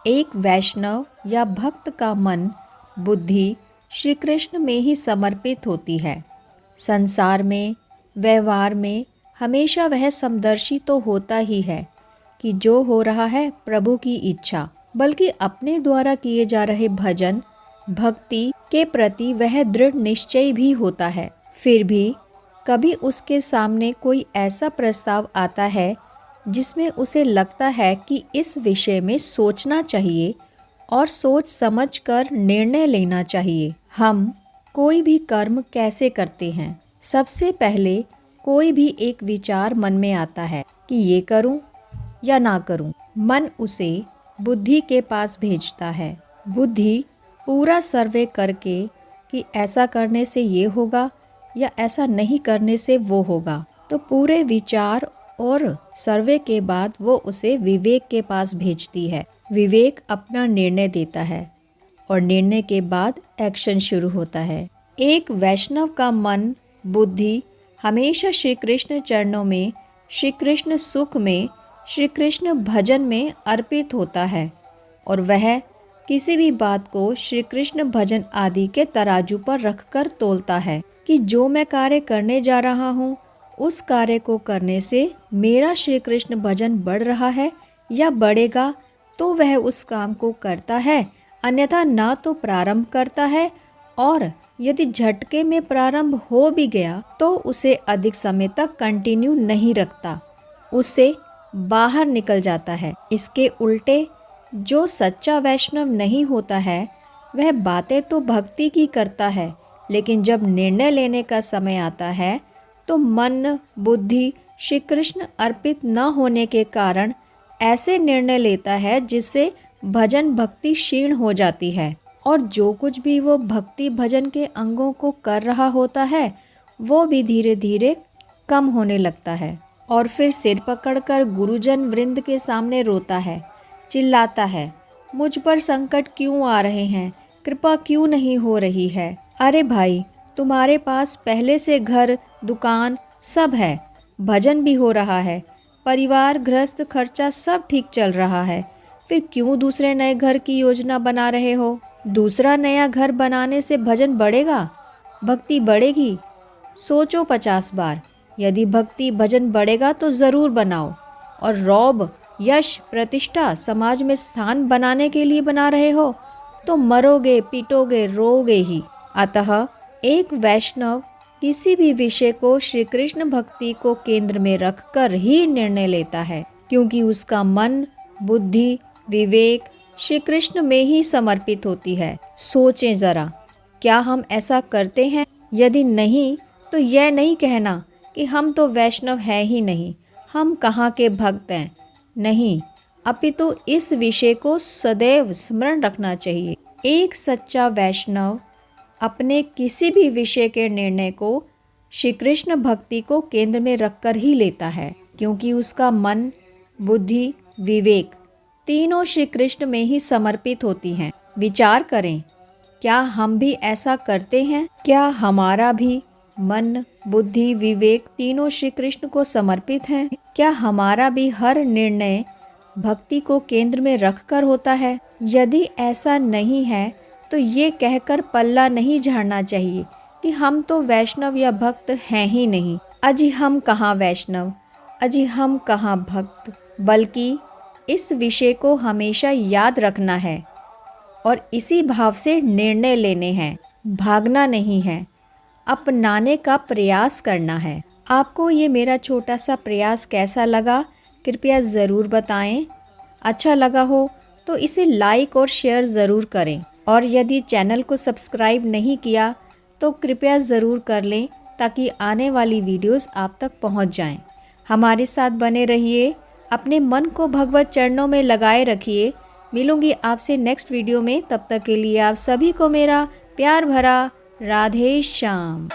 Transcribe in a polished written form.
एक वैष्णव या भक्त का मन, बुद्धि श्री कृष्ण में ही समर्पित होती है। संसार में, व्यवहार में हमेशा वह समदर्शी तो होता ही है कि जो हो रहा है प्रभु की इच्छा, बल्कि अपने द्वारा किए जा रहे भजन भक्ति के प्रति वह दृढ़ निश्चय भी होता है। फिर भी कभी उसके सामने कोई ऐसा प्रस्ताव आता है जिसमें उसे लगता है कि इस विषय में सोचना चाहिए और सोच समझकर निर्णय लेना चाहिए। हम कोई भी कर्म कैसे करते हैं? सबसे पहले कोई भी एक विचार मन में आता है कि ये करूं या ना करूं। मन उसे बुद्धि के पास भेजता है। बुद्धि पूरा सर्वे करके कि ऐसा करने से ये होगा या ऐसा नहीं करने से वो होगा, तो पूरे विचार और सर्वे के बाद वो उसे विवेक के पास भेजती है। विवेक अपना निर्णय देता है और निर्णय के बाद एक्शन शुरू होता है। एक वैष्णव का मन, बुद्धि हमेशा श्री कृष्ण चरणों में, श्री कृष्ण सुख में, श्री कृष्ण भजन में अर्पित होता है और वह किसी भी बात को श्री कृष्ण भजन आदि के तराजू पर रखकर तोलता है कि जो मैं कार्य करने जा रहा हूँ उस कार्य को करने से मेरा श्री कृष्ण भजन बढ़ रहा है या बढ़ेगा, तो वह उस काम को करता है, अन्यथा ना तो प्रारंभ करता है, और यदि झटके में प्रारंभ हो भी गया तो उसे अधिक समय तक कंटिन्यू नहीं रखता, उससे बाहर निकल जाता है। इसके उल्टे जो सच्चा वैष्णव नहीं होता है वह बातें तो भक्ति की करता है, लेकिन जब निर्णय लेने का समय आता है तो मन बुद्धि श्री कृष्ण अर्पित न होने के कारण ऐसे निर्णय लेता है जिससे भजन भक्ति क्षीण हो जाती है, और जो कुछ भी वो भक्ति भजन के अंगों को कर रहा होता है वो भी धीरे धीरे कम होने लगता है। और फिर सिर पकड़कर गुरुजन वृंद के सामने रोता है, चिल्लाता है, मुझ पर संकट क्यों आ रहे हैं, कृपा क्यों नहीं हो रही है। अरे भाई, तुम्हारे पास पहले से घर दुकान सब है, भजन भी हो रहा है, परिवार गृहस्थ खर्चा सब ठीक चल रहा है, फिर क्यों दूसरे नए घर की योजना बना रहे हो? दूसरा नया घर बनाने से भजन बढ़ेगा, भक्ति बढ़ेगी? सोचो 50 बार। यदि भक्ति भजन बढ़ेगा तो ज़रूर बनाओ, और रौब यश प्रतिष्ठा समाज में स्थान बनाने के लिए बना रहे हो तो मरोगे पीटोगे रोगे ही। अतः एक वैष्णव किसी भी विषय को श्री कृष्ण भक्ति को केंद्र में रखकर ही निर्णय लेता है, क्योंकि उसका मन बुद्धि विवेक श्री कृष्ण में ही समर्पित होती है। सोचें ज़रा, क्या हम ऐसा करते हैं? यदि नहीं तो यह नहीं कहना कि हम तो वैष्णव हैं ही नहीं, हम कहाँ के भक्त हैं। नहीं, अपितु इस विषय को सदैव स्मरण रखना चाहिए। एक सच्चा वैष्णव अपने किसी भी विषय के निर्णय को श्री कृष्ण भक्ति को केंद्र में रखकर ही लेता है, क्योंकि उसका मन बुद्धि विवेक तीनों श्री कृष्ण में ही समर्पित होती हैं। विचार करें, क्या हम भी ऐसा करते हैं? क्या हमारा भी मन बुद्धि विवेक तीनों श्री कृष्ण को समर्पित हैं? क्या हमारा भी हर निर्णय भक्ति को केंद्र में रखकर होता है? यदि ऐसा नहीं है तो ये कहकर पल्ला नहीं झाड़ना चाहिए कि हम तो वैष्णव या भक्त हैं ही नहीं। अजी हम कहाँ वैष्णव, अजी हम कहाँ भक्त, बल्कि इस विषय को हमेशा याद रखना है और इसी भाव से निर्णय लेने हैं। भागना नहीं है, अपनाने का प्रयास करना है। आपको ये मेरा छोटा सा प्रयास कैसा लगा कृपया ज़रूर बताएं। अच्छा लगा हो तो इसे लाइक और शेयर ज़रूर करें, और यदि चैनल को सब्सक्राइब नहीं किया तो कृपया ज़रूर कर लें ताकि आने वाली वीडियोस आप तक पहुंच जाएं। हमारे साथ बने रहिए, अपने मन को भगवत चरणों में लगाए रखिए। मिलूंगी आपसे नेक्स्ट वीडियो में, तब तक के लिए आप सभी को मेरा प्यार भरा राधे श्याम।